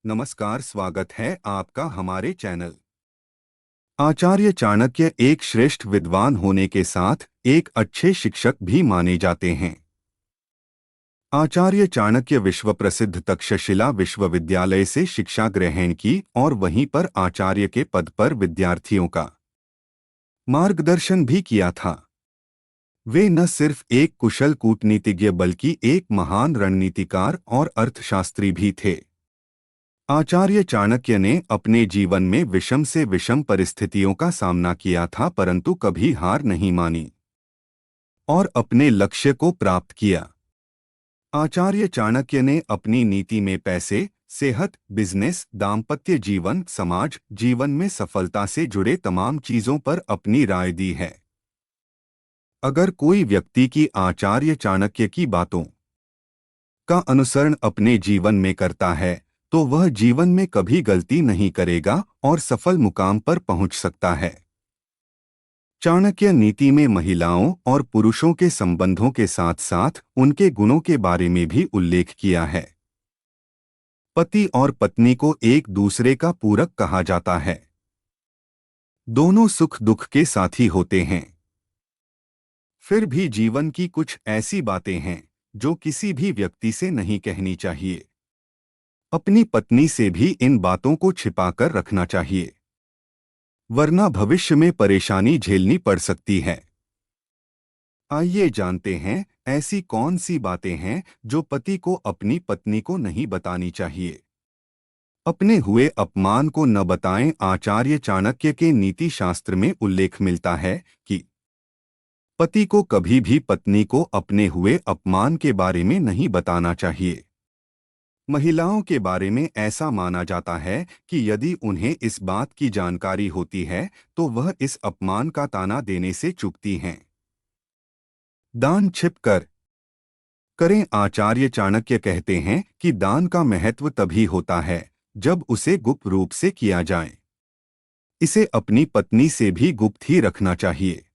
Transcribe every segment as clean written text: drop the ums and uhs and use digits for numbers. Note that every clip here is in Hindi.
नमस्कार, स्वागत है आपका हमारे चैनल। आचार्य चाणक्य एक श्रेष्ठ विद्वान होने के साथ एक अच्छे शिक्षक भी माने जाते हैं। आचार्य चाणक्य विश्व प्रसिद्ध तक्षशिला विश्वविद्यालय से शिक्षा ग्रहण की और वहीं पर आचार्य के पद पर विद्यार्थियों का मार्गदर्शन भी किया था। वे न सिर्फ एक कुशल कूटनीतिज्ञ बल्कि एक महान रणनीतिकार और अर्थशास्त्री भी थे। आचार्य चाणक्य ने अपने जीवन में विषम से विषम परिस्थितियों का सामना किया था, परंतु कभी हार नहीं मानी और अपने लक्ष्य को प्राप्त किया। आचार्य चाणक्य ने अपनी नीति में पैसे, सेहत, बिजनेस, दाम्पत्य जीवन, समाज जीवन में सफलता से जुड़े तमाम चीजों पर अपनी राय दी है। अगर कोई व्यक्ति की आचार्य चाणक्य की बातों का अनुसरण अपने जीवन में करता है तो वह जीवन में कभी गलती नहीं करेगा और सफल मुकाम पर पहुंच सकता है। चाणक्य नीति में महिलाओं और पुरुषों के संबंधों के साथ साथ उनके गुणों के बारे में भी उल्लेख किया है। पति और पत्नी को एक दूसरे का पूरक कहा जाता है। दोनों सुख दुख के साथी होते हैं। फिर भी जीवन की कुछ ऐसी बातें हैं जो किसी भी व्यक्ति से नहीं कहनी चाहिए। अपनी पत्नी से भी इन बातों को छिपाकर रखना चाहिए, वरना भविष्य में परेशानी झेलनी पड़ सकती है। आइए जानते हैं ऐसी कौन सी बातें हैं जो पति को अपनी पत्नी को नहीं बतानी चाहिए। अपने हुए अपमान को न बताएं। आचार्य चाणक्य के नीति शास्त्र में उल्लेख मिलता है कि पति को कभी भी पत्नी को अपने हुए अपमान के बारे में नहीं बताना चाहिए। महिलाओं के बारे में ऐसा माना जाता है कि यदि उन्हें इस बात की जानकारी होती है तो वह इस अपमान का ताना देने से चूकती हैं। दान छिपकर करें। आचार्य चाणक्य कहते हैं कि दान का महत्व तभी होता है जब उसे गुप्त रूप से किया जाए। इसे अपनी पत्नी से भी गुप्त ही रखना चाहिए।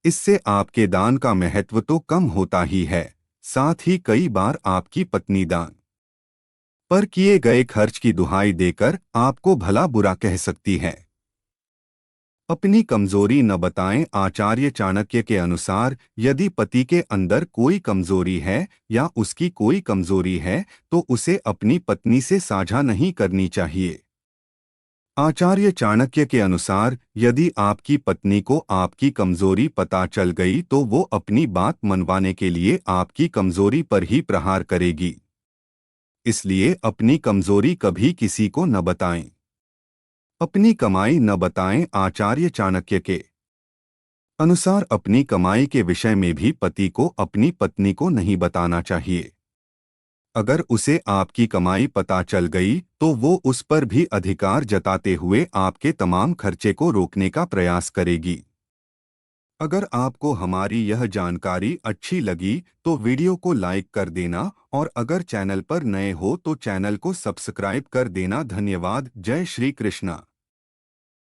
इससे आपके दान का महत्व तो कम होता ही है, साथ ही कई बार आपकी पत्नी दान पर किए गए खर्च की दुहाई देकर आपको भला बुरा कह सकती है। अपनी कमजोरी न बताएं। आचार्य चाणक्य के अनुसार यदि पति के अंदर कोई कमजोरी है या उसकी कोई कमजोरी है तो उसे अपनी पत्नी से साझा नहीं करनी चाहिए। आचार्य चाणक्य के अनुसार यदि आपकी पत्नी को आपकी कमजोरी पता चल गई तो वो अपनी बात मनवाने के लिए आपकी कमजोरी पर ही प्रहार करेगी। इसलिए अपनी कमजोरी कभी किसी को न बताएं। अपनी कमाई न बताएं। आचार्य चाणक्य के अनुसार अपनी कमाई के विषय में भी पति को अपनी पत्नी को नहीं बताना चाहिए। अगर उसे आपकी कमाई पता चल गई तो वो उस पर भी अधिकार जताते हुए आपके तमाम खर्चे को रोकने का प्रयास करेगी। अगर आपको हमारी यह जानकारी अच्छी लगी तो वीडियो को लाइक कर देना और अगर चैनल पर नए हो तो चैनल को सब्सक्राइब कर देना। धन्यवाद। जय श्री कृष्णा।